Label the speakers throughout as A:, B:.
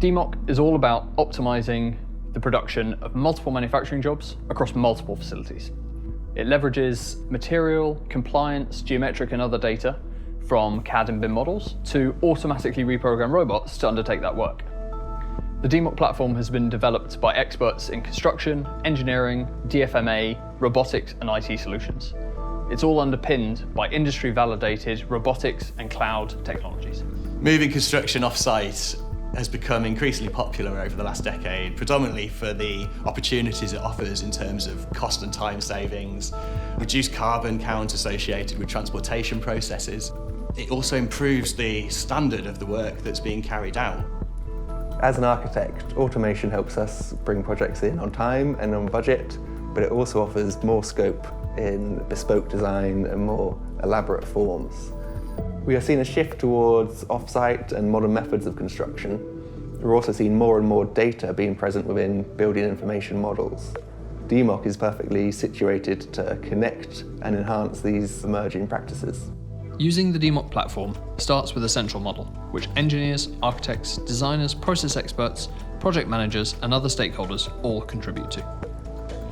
A: DMOC is all about optimizing the production of multiple manufacturing jobs across multiple facilities. It leverages material, compliance, geometric and other data from CAD and BIM models to automatically reprogram robots to undertake that work. The DMOC platform has been developed by experts in construction, engineering, DfMA, robotics and IT solutions. It's all underpinned by industry-validated robotics and cloud technologies.
B: Moving construction off-site has become increasingly popular over the last decade, predominantly for the opportunities it offers in terms of cost and time savings, reduced carbon count associated with transportation processes. It also improves the standard of the work that's being carried out.
C: As an architect, automation helps us bring projects in on time and on budget, but it also offers more scope in bespoke design and more elaborate forms. We are seeing a shift towards off-site and modern methods of construction. We're also seeing more and more data being present within building information models. DMOC is perfectly situated to connect and enhance these emerging practices.
A: Using the DMOC platform starts with a central model, which engineers, architects, designers, process experts, project managers, and other stakeholders all contribute to.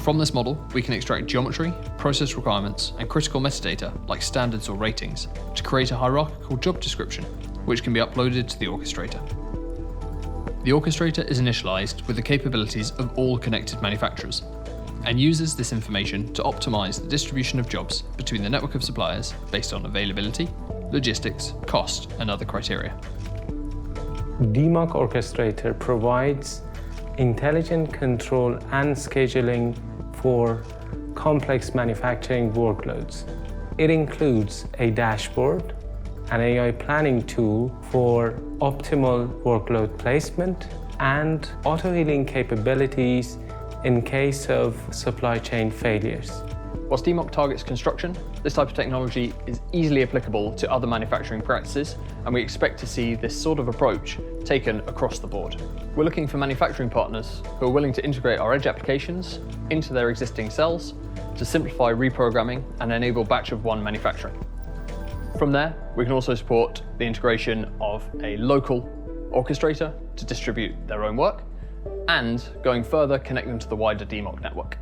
A: From this model, we can extract geometry, process requirements, and critical metadata like standards or ratings to create a hierarchical job description, which can be uploaded to the orchestrator. The orchestrator is initialized with the capabilities of all connected manufacturers and uses this information to optimize the distribution of jobs between the network of suppliers based on availability, logistics, cost, and other criteria.
D: DMOC Orchestrator provides intelligent control and scheduling for complex manufacturing workloads. It includes a dashboard, an AI planning tool for optimal workload placement, and auto-healing capabilities in case of supply chain failures.
A: Whilst DMOC targets construction, this type of technology is easily applicable to other manufacturing practices, and we expect to see this sort of approach taken across the board. We're looking for manufacturing partners who are willing to integrate our edge applications into their existing cells to simplify reprogramming and enable batch of one manufacturing. From there, we can also support the integration of a local orchestrator to distribute their own work, and going further, connect them to the wider DMOC network.